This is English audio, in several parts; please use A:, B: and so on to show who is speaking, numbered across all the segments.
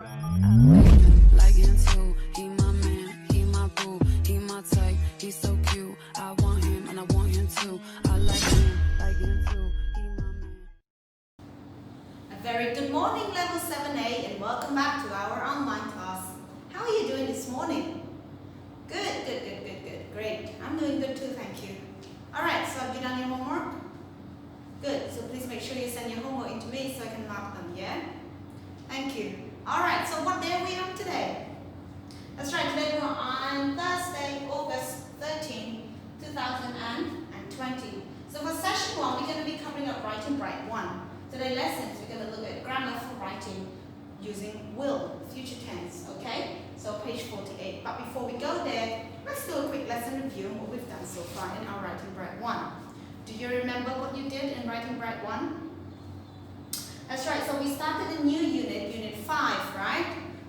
A: Like him too, he my man, he my boo, he my type, he's so cute. I want him and I want him too. I like him too, he my man.
B: A very good morning, Level 7A, and welcome back to our online class. How are you doing this morning? Good. Great. I'm doing good too, thank you. Alright, so have you done your homework? Good, so please make sure you send your homework into me so I can mark them, yeah? Thank you. Alright, so what day are we on today? That's right, today we're on Thursday, August 13, 2020. So for session 1, we're going to be covering up Writing Bright 1. Today's lessons, we're going to look at grammar for writing using will, future tense, okay? So page 48. But before we go there, let's do a quick lesson review on what we've done so far in our Writing Bright 1. Do you remember what you did in Writing Bright 1? That's right, so we started a new unit, Unit 5, right?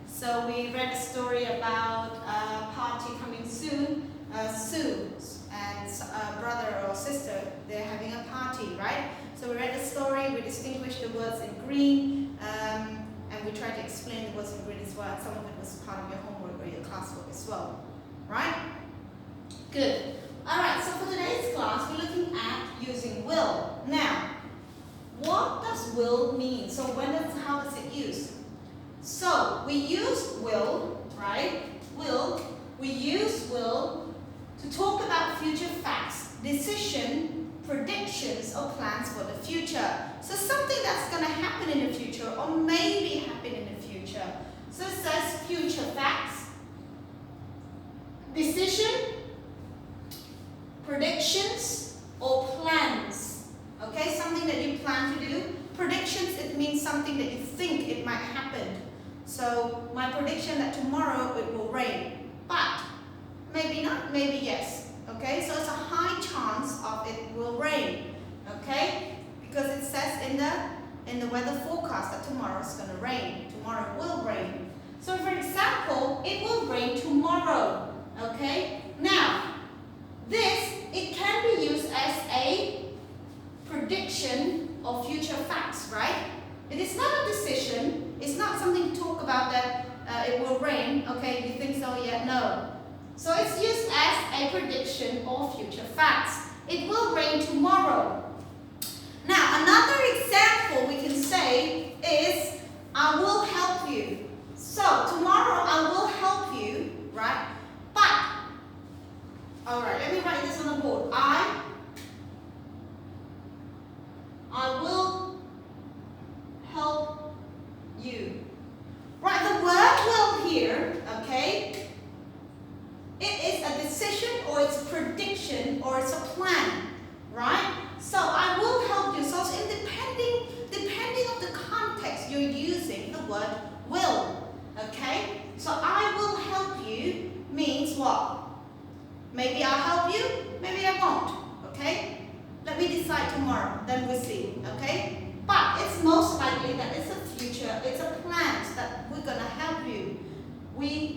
B: So we read a story about a party coming soon. Sue and a brother or sister, they're having a party, right? So we read the story, we distinguished the words in green, and we tried to explain the words in green as well. Some of it was part of your homework or your classwork as well, right? Good. Alright, so for today's class, we're looking at using will. Now, what does will mean? So how does it use? So we use will, right? We use will to talk about future facts, decision, predictions, or plans for the future. So something that's going to happen in the future or maybe happen in the future. So it says future facts, decision, predictions, or plans. Okay, something that you plan to do. Predictions, it means something that you think it might happen. So my prediction that tomorrow it will rain, but maybe not, maybe yes. Okay, so it's a high chance of it will rain. Okay, because it says in the weather forecast that tomorrow is going to rain. Tomorrow will rain. So for example, it will rain tomorrow. Okay, now it can be used as a prediction of future facts, right? It is not a decision. It's not something to talk about that it will rain. Okay, you think so yet? No. So it's used as a prediction of future facts. It will rain tomorrow. Now, another example we can say is, I will help you. So, tomorrow I will help you, right? But, alright, let me write this on the board. I will help you. Right, the word will here, okay, it is a decision or it's a prediction or it's a plan, right? So I will help you. So it's depending on the context you're using the word will, okay? So I will help you means what? Maybe I'll help you, maybe I won't, okay? Let me decide tomorrow, then we'll see, okay? But it's most likely that it's a future, it's a plan that we're gonna help you.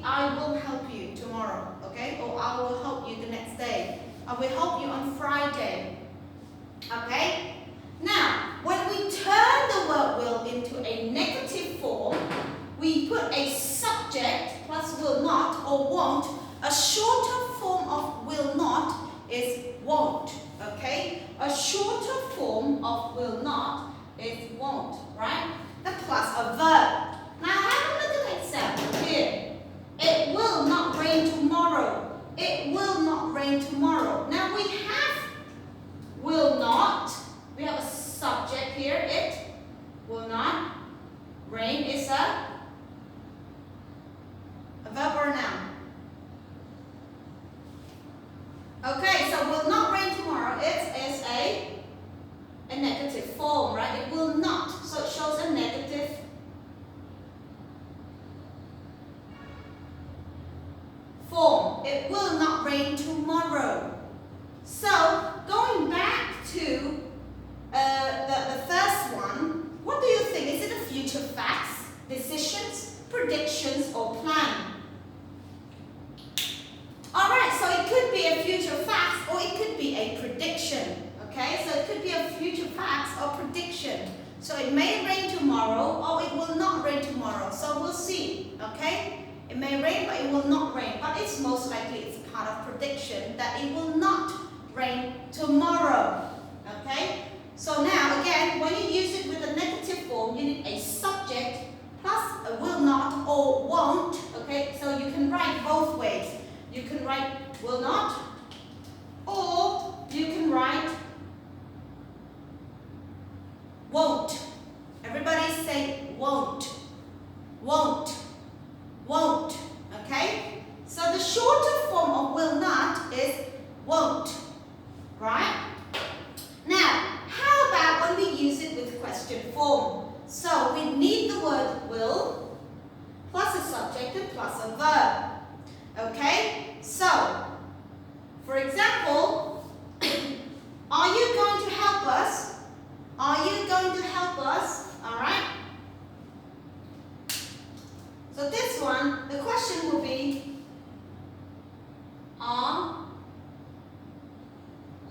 B: I will help you tomorrow, okay? Or I will help you the next day. I will help you on Friday, okay? Now, when we turn the word will into a negative form, we put a subject plus will not or won't. A shorter form of will not is won't, okay? A shorter form of will not is won't, right? The plus a verb. Now have a look at the example here. It will not rain tomorrow. It will not rain tomorrow. Now we have will not. We have a subject here. It will not. Rain is a verb or a noun. Okay, so will not rain tomorrow. It is a negative form, right? It will not. So it shows a negative form. It will not rain tomorrow. So it may rain tomorrow or it will not rain tomorrow. So we'll see, okay? It may rain but it will not rain. But it's most likely it's part of prediction that it will not rain tomorrow, okay? So now again, when you use it with a negative form, you need a subject plus a will not or won't, okay? So you can write both ways. You can write will not, or you can write won't. Everybody say won't, won't, won't, okay? So the shorter form of will not is won't, right? Now, how about when we use it with question form? So we need the word will plus a subject and plus a verb, okay? So, for example, are you going to help us? Are you going to help us? All right? So this one, the question will be, are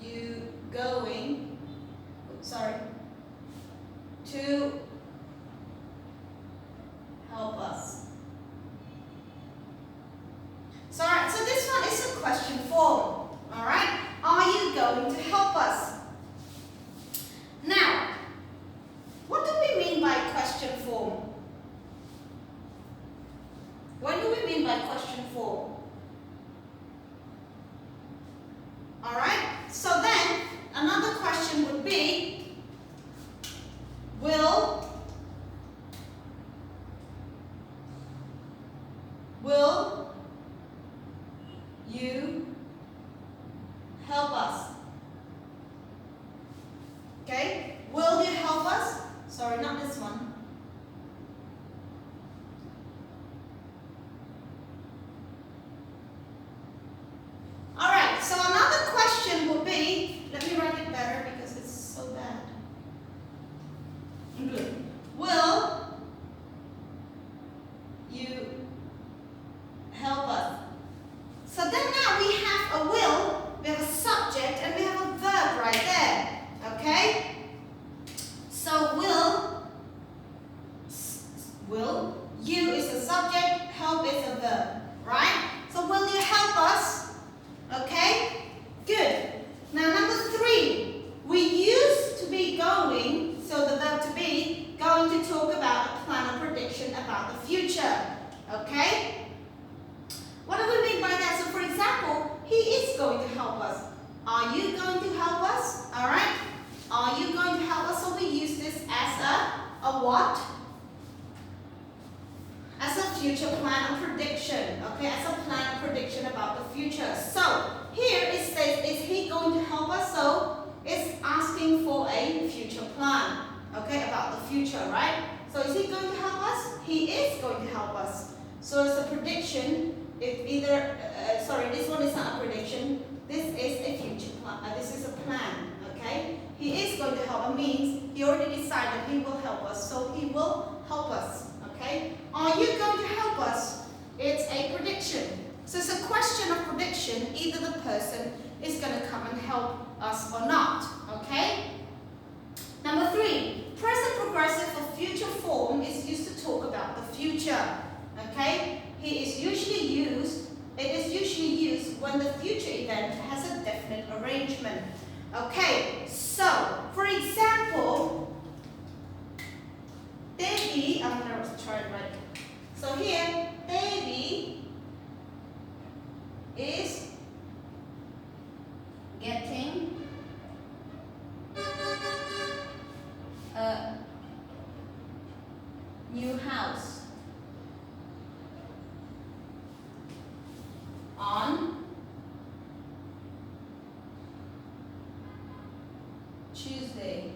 B: you going, to help us? So, all right, so this one is a question form. All right? Are you going to help us? Now, what do we mean by question form? What do we mean by question form? All right? So then, another question would be, will you help us? Okay? Will you help us? Sorry, not this one. Alright, so another question would be, let me write it better because it's so bad. Good. Will you help us? So then now we have a will, we have a subject, and we have a verb right there. Okay? So will, you is a subject, help is a verb, right? So will you help us? Okay? Good. Now number 3, we used to be going, so the verb to be, going to talk about a plan or prediction about the future. Okay? What do we mean by that? So for example, he is going to help us. Are you going to help us? Alright? Are you going to help us? So we use this as a what? As a future plan or prediction. Okay, as a plan or prediction about the future. So here it says, is he going to help us? So it's asking for a future plan. Okay, about the future, right? So is he going to help us? He is going to help us. So it's a prediction. If either, this one is not a prediction. This is a future plan. This is a plan. Okay? He is going to help. It means he already decided he will help us. So he will help us. Okay? Are you going to help us? It's a prediction. So it's a question of prediction. Either the person is going to come and help us or not. Okay? Number 3. Present progressive or future form is used to talk about the future. Okay? It is usually used when the future event has a definite arrangement. Okay, so for example, Debbie, I'm going to try it right. So here, Debbie is getting a new house on Tuesday.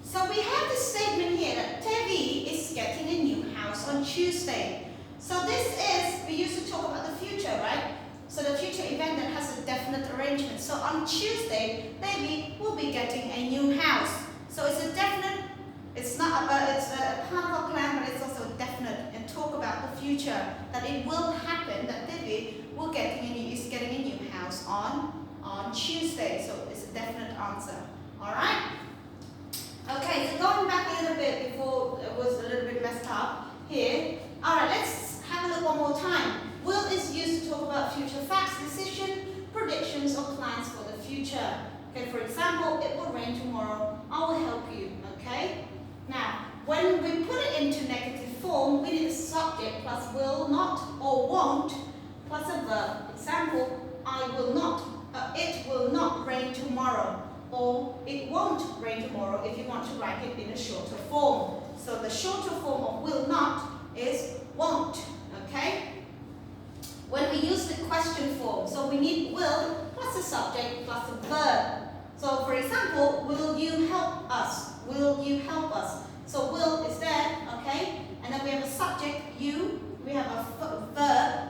B: So we have this statement here that Tevi is getting a new house on Tuesday. So this is, we used to talk about the future, right? So the future event that has a definite arrangement. So on Tuesday, Tevi will be getting a new house. So it's a definite, it's not about, it's a part of a plan, but it's also definite and talk about the future, that it will happen, that Debbie will is getting a new house on Tuesday. So it's a definite answer. Alright? Okay, so going back a little bit before it was a little bit messed up here. Alright, let's have a look one more time. Will is used to talk about future facts, decision, predictions, or plans for the future. Okay, for example, it will rain tomorrow. I will help you. Okay? Now, when we put it into negative form, we need a subject plus will not or won't plus a verb. Example, it will not rain tomorrow. Or it won't rain tomorrow if you want to write it in a shorter form. So the shorter form of will not is won't. Okay? When we use the question form, so we need will plus a subject plus a verb. So for example, will you help us? Will you help us? So will is there, okay? And then we have a subject, you. We have a verb,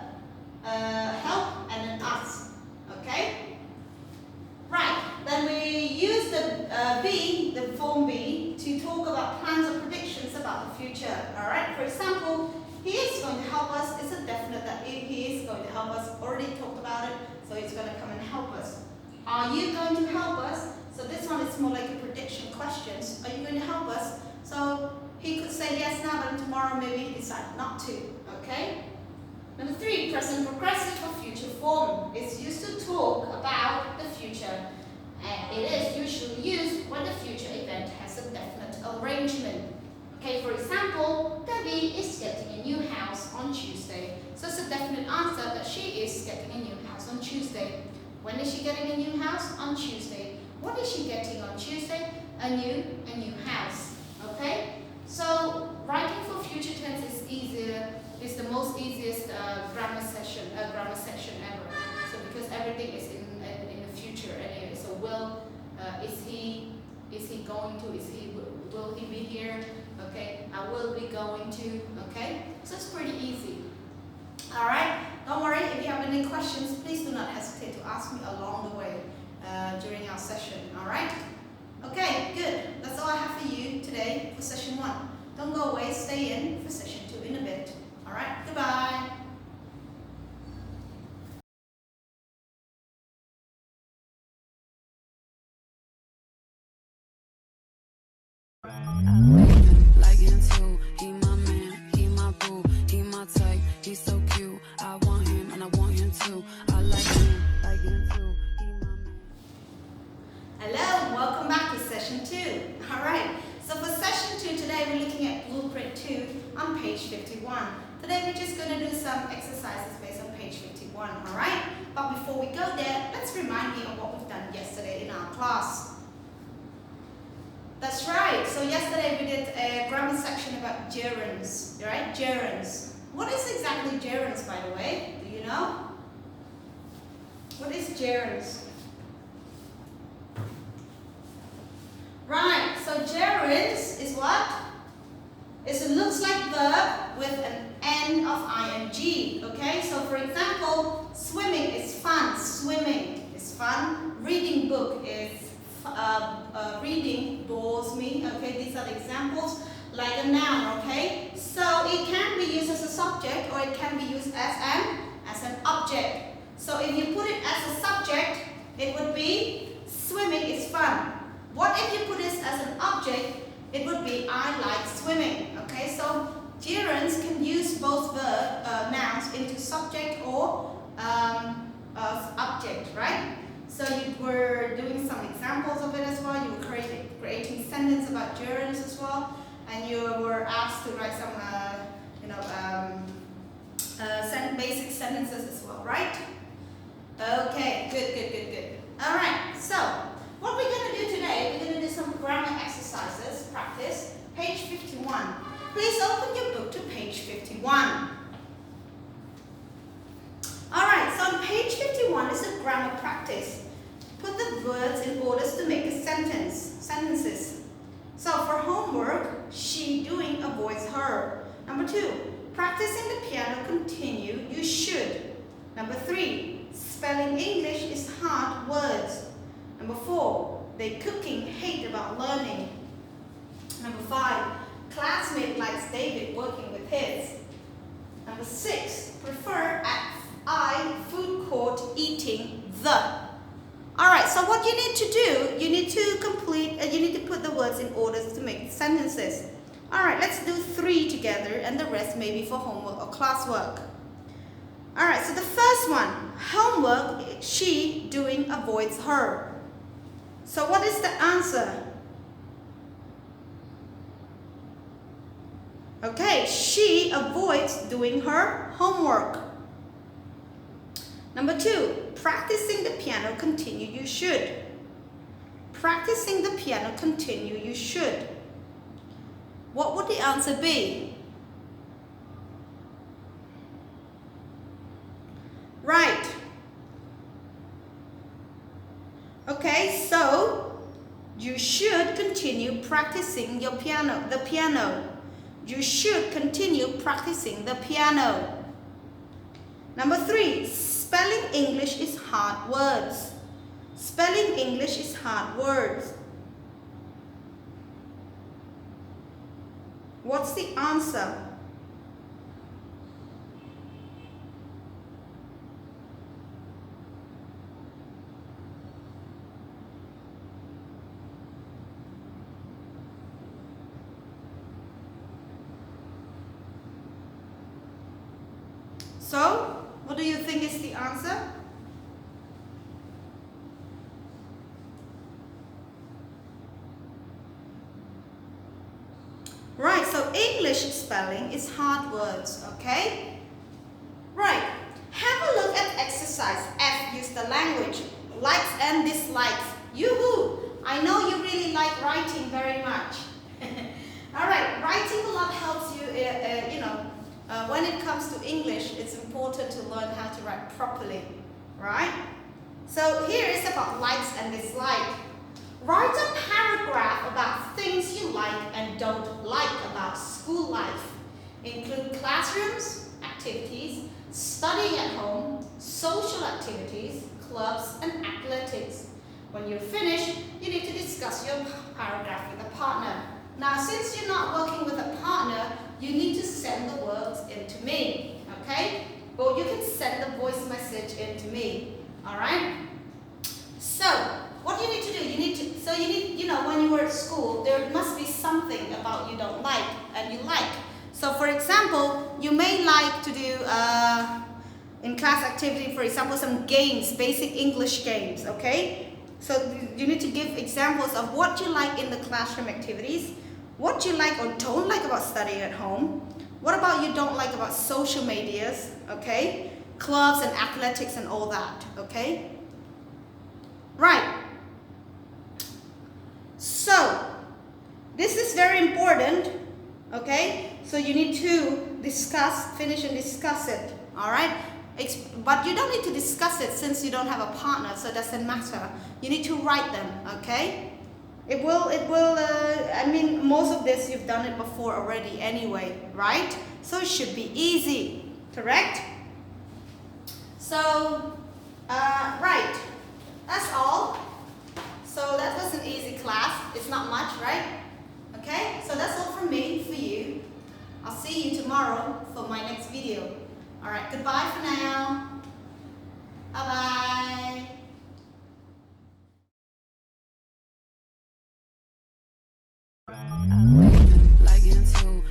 B: help, and then us. Okay? Right. Then we use the the form B, to talk about plans or predictions about the future. Alright? For example, he is going to help us. It's a definite that he is going to help us. Already talked about it, so he's going to come and help us. Are you going to help us? So this one is more like a prediction questions. Are you going to help us? So he could say yes now, but tomorrow maybe he decides not to. Okay? Number 3, present progressive for future form. It's used to talk about the future. And it is usually used when the future event has a definite arrangement. Okay, for example, Debbie is getting a new house on Tuesday. So it's a definite answer that she is getting a new house on Tuesday. When is she getting a new house? On Tuesday. What is she getting on Tuesday? A new house. Okay? So writing for future tense is easier. It's the most easiest grammar section ever. So because everything is in the future anyway. So will is he going to? Will he be here? Okay, I will be going to. Okay, so it's pretty easy. All right, don't worry. If you have any questions, please do not hesitate to ask me along the way during our session. All right. Okay, good. That's all I have for you today for session 1. Don't go away. Stay in for session 2 in a bit. All right. Goodbye.
A: Like him too, he my man, he my boo, he my type, he's so cute. I want him and I want him too. I like him too, he my man.
B: Hello, welcome back to session 2. All right. So for session 2 today, we're looking at blueprint 2 on page 51. Today we're just going to do some exercises based on page 51. All right. But before we go there, let's remind you of what we've done yesterday in our class. That's right. So yesterday we did a grammar section about gerunds, right? Gerunds. What is exactly gerunds, by the way? Do you know? What is gerunds? Right. So gerunds is what? It looks like verb with an end of ing. Okay. So for example, swimming is fun. Swimming is fun. Reading book is reading bores me. Okay, these are the examples, like a noun. Okay, so it can be used as a subject or it can be used as an object. So if you put it as a subject, it would be swimming is fun. What if you put it as an object? It would be I like swimming. Okay, so gerunds can use both nouns into subject or object, right? So you were doing some examples of it as well. You were creating sentences about gerunds as well, and you were asked to write some, basic sentences as well, right? Okay, good. All right. So what we're going to do today, we're going to do some grammar exercises. Practice page 51. Please open your book to page 51. Alright, so on page 51 is a grammar practice. Put the words in orders to make a sentences. So for homework, she doing avoids her. Number 2, practicing the piano continue, you should. Number 3, spelling English is hard words. Number 4, they cooking hate about learning. Number 5, classmate likes David working with his. Number 6, prefer at I food court eating the. Alright, so so what you need to do, you need to you need to put the words in order to make sentences. Alright, let's do 3 together and the rest maybe for homework or classwork. Alright, so the first one, homework, she doing avoids her. So what is the answer? Okay, she avoids doing her homework. Number 2, practicing the piano continue, you should. Practicing the piano continue, you should. What would the answer be? Right. Okay, so you should continue practicing the piano. You should continue practicing the piano. Number 3, spelling English is hard words. Spelling English is hard words. What's the answer? So, what do you think is the answer? Right, so English spelling is hard words, okay? Right, have a look at exercise F, use the language, likes and dislikes. Yoo-hoo! I know you really like writing very much. Alright, writing a lot helps you, when it comes to English, it's important to learn how to write properly, right? So here is about likes and dislikes. Write a paragraph about things you like and don't like about school life. Include classrooms, activities, studying at home, social activities, clubs, and athletics. When you're finished, you need to discuss your paragraph with a partner. Now, since you're not working with a partner, you need to send the words in to me, okay? Or you can send the voice message in to me, all right? So, what you need to do, when you were at school, there must be something about you don't like and you like. So, for example, you may like to do, in class activity, for example, some games, basic English games, okay? So, you need to give examples of what you like in the classroom activities, what you like or don't like about studying at home, what about you don't like about social medias, okay? Clubs and athletics and all that, okay? Right. So, this is very important, okay? So you need to finish and discuss it, all right? But you don't need to discuss it since you don't have a partner, so it doesn't matter. You need to write them, okay? Most of this you've done it before already anyway, right? So it should be easy, correct? So, right, that's all. So that was an easy class. It's not much, right? Okay, so that's all from me for you. I'll see you tomorrow for my next video. Alright, goodbye for now. Bye-bye.
A: Like into